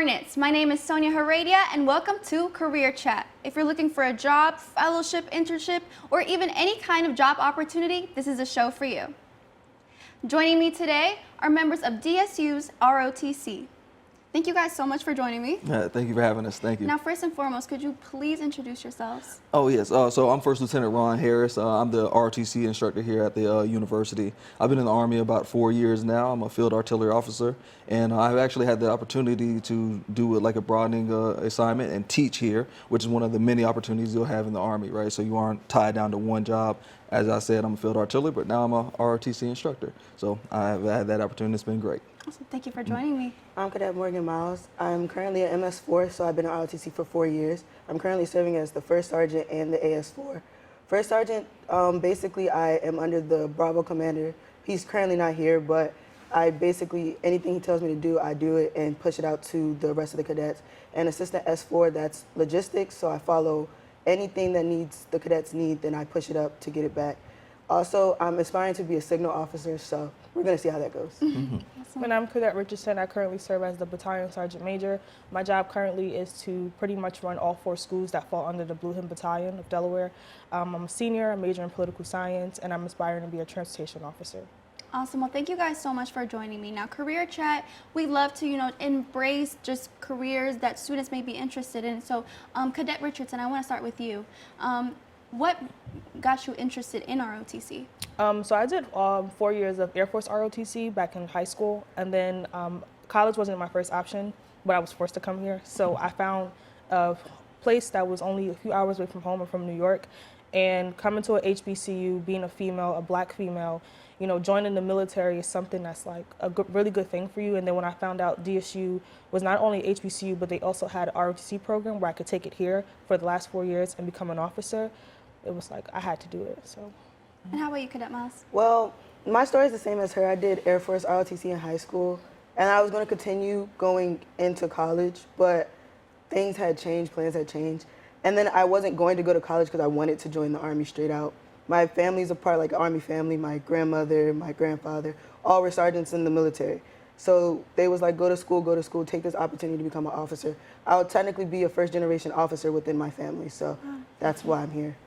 Hornets. My name is Sonia Heredia and welcome to Career Chat. If you're looking for a job, fellowship, internship, or even any kind of job opportunity, this is a show for you. Joining me today are members of DSU's ROTC. Thank you guys so much for joining me. Thank you for having us. Thank you. Now, first and foremost, could you please introduce yourselves? Oh, yes. So I'm First Lieutenant Ron Harris. I'm the ROTC instructor here at the university. I've been in the Army about 4 years now. I'm a field artillery officer, and I've actually had the opportunity to do like a broadening assignment and teach here, which is one of the many opportunities you'll have in the Army, right? So you aren't tied down to one job. As I said, I'm a field artillery, but now I'm a ROTC instructor. So I've had that opportunity. It's been great. Awesome. Thank you for joining me. I'm Cadet Morgan Miles. I'm currently at MS4, so I've been at ROTC for 4 years. I'm currently serving as the First Sergeant and the AS4. First Sergeant, basically I am under the Bravo Commander. He's currently not here, but anything he tells me to do, I do it and push it out to the rest of the cadets. And Assistant S4, that's logistics, so I follow anything that the cadets need, then I push it up to get it back. Also, I'm aspiring to be a signal officer, so we're going to see how that goes. Awesome. And I'm Cadet Richardson. I currently serve as the Battalion Sergeant Major. My job currently is to pretty much run all 4 schools that fall under the Blue Hymn Battalion of Delaware. I'm a senior, a major in political science, and I'm aspiring to be a transportation officer. Awesome. Well, thank you guys so much for joining me. Now, Career Chat, we love to, embrace just careers that students may be interested in. So, Cadet Richardson, I want to start with you. What got you interested in ROTC? So I did 4 years of Air Force ROTC back in high school, and then college wasn't my first option, but I was forced to come here. So I found a place that was only a few hours away from home. I'm from New York, and coming to a HBCU, being a female, a black female, joining the military is something that's like a really good thing for you. And then when I found out DSU was not only HBCU, but they also had an ROTC program where I could take it here for the last 4 years and become an officer, it was like I had to do it. So. And how about you, Cadet Miles? Well, my story is the same as her. I did Air Force ROTC in high school, and I was going to continue going into college, but things had changed, plans had changed. And then I wasn't going to go to college because I wanted to join the Army straight out. My family's a part, like an Army family. My grandmother, my grandfather, all were sergeants in the military. So they was like, go to school, take this opportunity to become an officer. I would technically be a first-generation officer within my family, so that's why I'm here.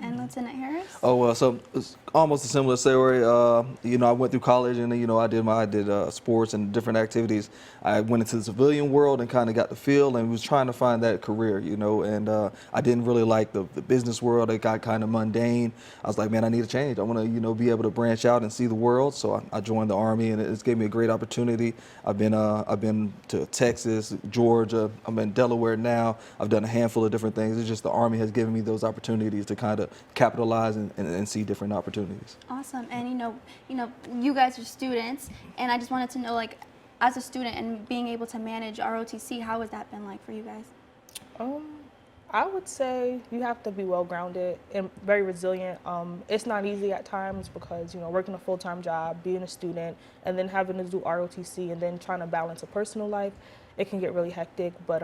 And Lieutenant Harris? Oh, well, so it's almost a similar story. I went through college and, I did sports and different activities. I went into the civilian world and kind of got the feel and was trying to find that career, and I didn't really like the business world. It got kind of mundane. I was like, man, I need a change. I want to, be able to branch out and see the world. So I joined the Army, and it's gave me a great opportunity. I've been to Texas, Georgia. I'm in Delaware now. I've done a handful of different things. It's just the Army has given me those opportunities to kind of capitalize and see different opportunities. Awesome. And you guys are students, and I just wanted to know, like, as a student and being able to manage ROTC, how has that been like for you guys? I would say you have to be well-grounded and very resilient. It's not easy at times because, working a full-time job, being a student, and then having to do ROTC and then trying to balance a personal life, it can get really hectic. But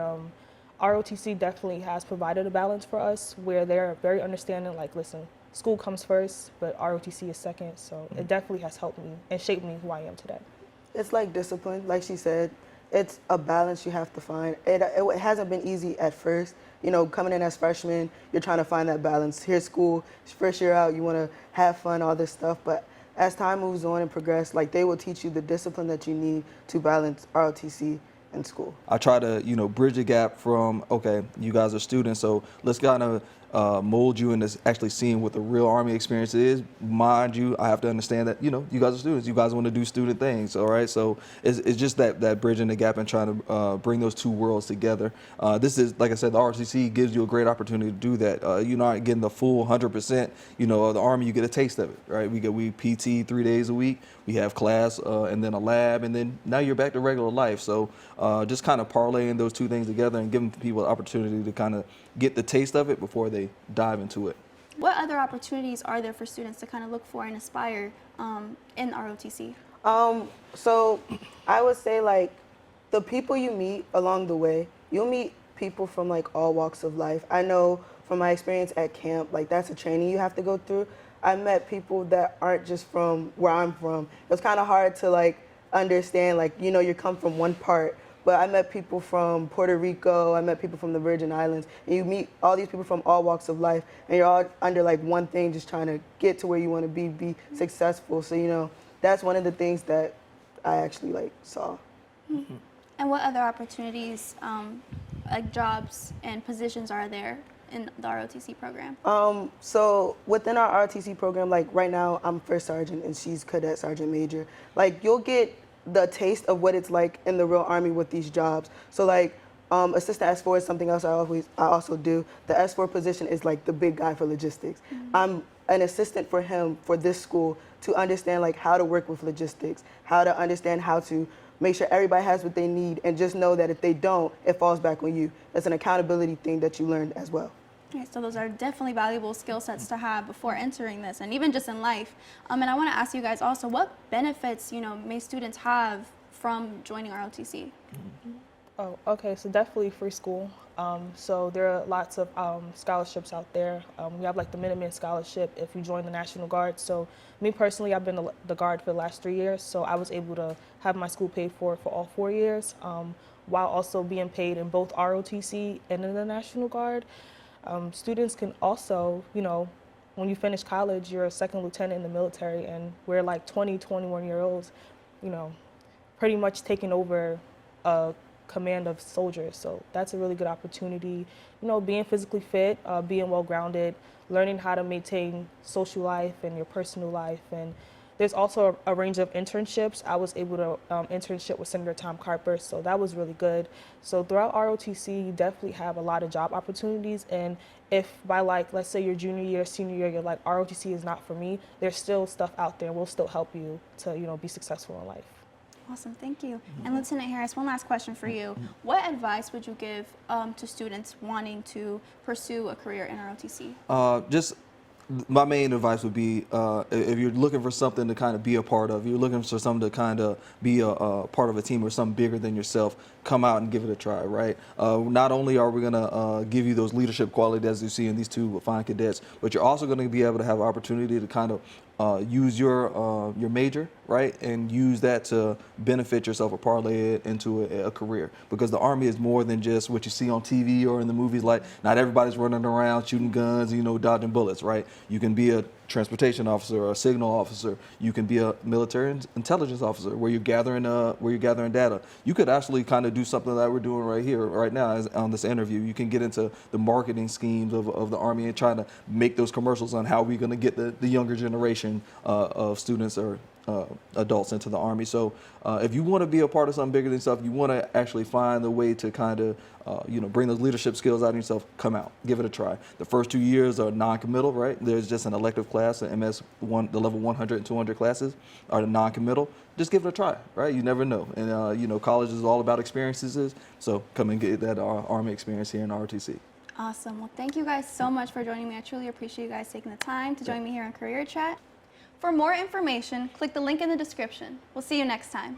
ROTC definitely has provided a balance for us where they're very understanding, like, listen, school comes first, but ROTC is second. So it definitely has helped me and shaped me who I am today. It's like discipline, like she said. It's a balance you have to find. It hasn't been easy at first. Coming in as freshmen, you're trying to find that balance. Here's school, first year out, you want to have fun, all this stuff. But as time moves on and progress, like, they will teach you the discipline that you need to balance ROTC and school. I try to, bridge the gap from, okay, you guys are students, so let's kind of mold you into actually seeing what the real Army experience is. Mind you, I have to understand that, you guys are students. You guys want to do student things, all right? So it's just that bridging the gap and trying to bring those two worlds together. This is, like I said, the ROTC gives you a great opportunity to do that. You're not getting the full 100%, of the Army. You get a taste of it, right? We PT 3 days a week. We have class and then a lab, and then now you're back to regular life. So just kind of parlaying those two things together and giving people the opportunity to kind of get the taste of it before they dive into it. What other opportunities are there for students to kind of look for and aspire in ROTC? So I would say, like, the people you meet along the way, you'll meet people from, like, all walks of life. I know from my experience at camp, like, that's a training you have to go through. I met people that aren't just from where I'm from. It was kind of hard to, like, understand, like, you come from one part, but I met people from Puerto Rico, I met people from the Virgin Islands, and you meet all these people from all walks of life, and you're all under like one thing, just trying to get to where you want to be successful. So, you know, that's one of the things that I actually like saw. Mm-hmm. And what other opportunities, like jobs and positions, are there in the ROTC program? So within our ROTC program, like right now I'm first sergeant and she's cadet sergeant major. Like you'll get the taste of what it's like in the real Army with these jobs. So like assistant S4 is something else I also do. The S4 position is like the big guy for logistics. Mm-hmm. I'm an assistant for him for this school to understand like how to work with logistics, how to understand how to make sure everybody has what they need, and just know that if they don't, it falls back on you. That's an accountability thing that you learned as well. Okay, so those are definitely valuable skill sets to have before entering this, and even just in life. And I want to ask you guys also, what benefits, may students have from joining ROTC? Oh, okay, so definitely free school. So there are lots of scholarships out there. We have like the Minuteman Scholarship if you join the National Guard. So me personally, I've been the Guard for the last 3 years, so I was able to have my school paid for all 4 years, while also being paid in both ROTC and in the National Guard. Students can also, when you finish college, you're a second lieutenant in the military, and we're like 20, 21-year-olds, pretty much taking over a command of soldiers. So that's a really good opportunity. Being physically fit, being well-grounded, learning how to maintain social life and your personal life. And there's also a range of internships. I was able to internship with Senator Tom Carper, so that was really good. So throughout ROTC, you definitely have a lot of job opportunities. And if by let's say your junior year, senior year, you're like, ROTC is not for me, there's still stuff out there. We'll still help you to, be successful in life. Awesome, thank you. And Lieutenant Harris, one last question for you. What advice would you give to students wanting to pursue a career in ROTC? My main advice would be, if you're looking for something to kind of be a part of, you're looking for something to kind of be a part of a team or something bigger than yourself, come out and give it a try, right? Not only are we going to give you those leadership qualities as you see in these two fine cadets, but you're also going to be able to have an opportunity to kind of use your major, right, and use that to benefit yourself or parlay it into a career. Because the Army is more than just what you see on TV or in the movies. Like, not everybody's running around shooting guns, dodging bullets, right? You can be a transportation officer or a signal officer. You can be a military intelligence officer where you're gathering data. You could actually kind of do something that we're doing right here, right now, on this interview. You can get into the marketing schemes of the Army and try to make those commercials on how we're going to get the younger generation of students or adults into the Army. So if you want to be a part of something bigger than yourself, you want to actually find a way to kind of bring those leadership skills out of yourself, come out, give it a try. The first 2 years are non-committal, right? There's just an elective class, the the level 100 and 200 classes are the non-committal. Just give it a try, right? You never know. And college is all about experiences, so come and get that Army experience here in ROTC. Awesome. Well, thank you guys so much for joining me. I truly appreciate you guys taking the time to join me here on Career Chat. For more information, click the link in the description. We'll see you next time.